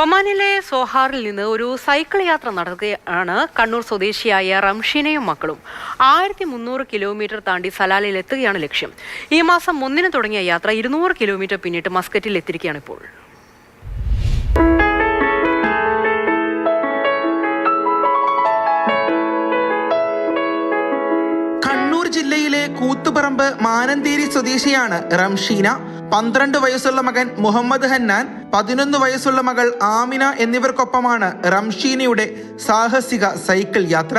ഒമാനിലെ സോഹാറിൽ നിന്ന് ഒരു സൈക്കിൾ യാത്ര നടത്തുകയാണ് കണ്ണൂർ സ്വദേശിയായ റംഷീനയും മക്കളും. 1300 കിലോമീറ്റർ താണ്ടി സലാലയിൽ എത്തുകയാണ് ലക്ഷ്യം. ഈ മാസം 1-ന് തുടങ്ങിയ യാത്ര 200 കിലോമീറ്റർ പിന്നിട്ട് മസ്കറ്റിൽ എത്തിയിരിക്കുകയാണ് ഇപ്പോൾ. കണ്ണൂർ ജില്ലയിലെ കൂത്തുപറമ്പ് മാനന്തേരി സ്വദേശിയാണ് റംഷീന. 12 വയസ്സുള്ള മകൻ മുഹമ്മദ് ഹന്നാൻ, 11 വയസ്സുള്ള മകൾ ആമിന എന്നിവർക്കൊപ്പമാണ് റംഷീനയുടെ സാഹസിക സൈക്കിൾ യാത്ര.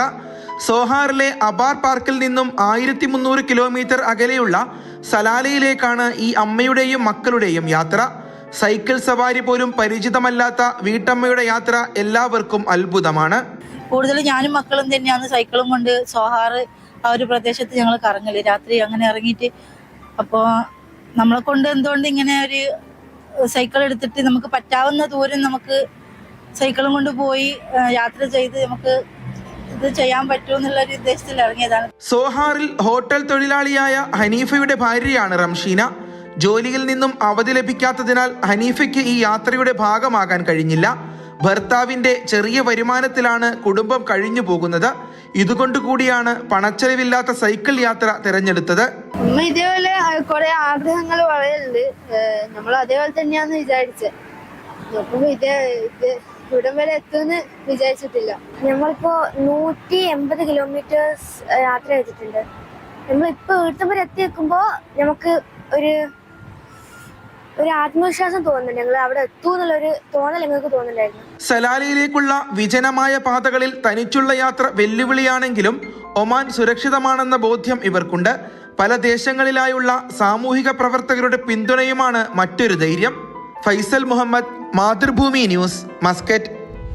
സോഹാറിലെ അബാർ പാർക്കിൽ നിന്നും 1300 കിലോമീറ്റർ അകലെയുള്ള സലാലയിലേക്കാണ് ഈ അമ്മയുടെയും മക്കളുടെയും യാത്ര. സൈക്കിൾ സവാരി പോലും പരിചിതമല്ലാത്ത വീട്ടമ്മയുടെ യാത്ര എല്ലാവർക്കും അത്ഭുതമാണ്. കൂടുതൽ ഞാനും മക്കളും തന്നെയാണ് സൈക്കിളും കൊണ്ട് സോഹാറ് ആ ഒരു പ്രദേശത്ത് ഞങ്ങൾ കറങ്ങല്. രാത്രി അങ്ങനെ ഇറങ്ങിയിട്ട് അപ്പോൾ നമ്മളെ കൊണ്ട് എന്തുകൊണ്ട് ഇങ്ങനെ ഒരു സൈക്കിൾ എടുത്തിട്ട് നമുക്ക് പറ്റാവുന്ന ദൂരം നമുക്ക് സൈക്കിളും കൊണ്ട് പോയി യാത്ര ചെയ്ത് നമുക്ക് ഇത് ചെയ്യാൻ പറ്റുമെന്നുള്ളൊരു ഉദ്ദേശത്തിൽ ഇറങ്ങിയതാണ്. സോഹാറിൽ ഹോട്ടൽ തൊഴിലാളിയായ ഹനീഫയുടെ ഭാര്യയാണ് റംഷീന. ജോലിയിൽ നിന്നും അവധി ലഭിക്കാത്തതിനാൽ ഹനീഫയ്ക്ക് ഈ യാത്രയുടെ ഭാഗമാകാൻ കഴിഞ്ഞില്ല. ഭർത്താവിന്റെ ചെറിയ വരുമാനത്തിലാണ് കുടുംബം കഴിഞ്ഞു പോകുന്നത്. ഇതുകൊണ്ട് കൂടിയാണ് പണച്ചെലവില്ലാത്ത സൈക്കിൾ യാത്ര തിരഞ്ഞെടുത്തത്. ഇതേപോലെ കുറെ ആഗ്രഹങ്ങൾ പറയുന്നുണ്ട്. നമ്മൾ അതേപോലെ തന്നെയാന്ന് വിചാരിച്ചത്. അപ്പം ഇവിടം വരെ എത്തുമെന്ന് വിചാരിച്ചിട്ടില്ല. നമ്മളിപ്പോ 180 കിലോമീറ്റേഴ്സ് യാത്ര ചെയ്തിട്ടുണ്ട്. നമ്മളിപ്പോ വീട്ടിൽ വരെ എത്തി വെക്കുമ്പോ നമുക്ക് ഒരു ആത്മവിശ്വാസം തോന്നുന്നുണ്ട്. ഞങ്ങൾ അവിടെ എത്തൂ എന്നുള്ളൊരു തോന്നൽ ഞങ്ങൾക്ക് തോന്നുന്നുണ്ടായിരുന്നു. സലാലയിലേക്കുള്ള വിജനമായ പാതകളിൽ തനിച്ചുള്ള യാത്ര വെല്ലുവിളിയാണെങ്കിലും ഒമാൻ സുരക്ഷിതമാണെന്ന ബോധ്യം ഇവർക്കുണ്ട്. പല ദേശങ്ങളിലായുള്ള സാമൂഹിക പ്രവർത്തകരുടെ പിന്തുണയുമാണ് മറ്റൊരു ധൈര്യം. Faisal Muhammad, Mathrubhumi news, Muscat.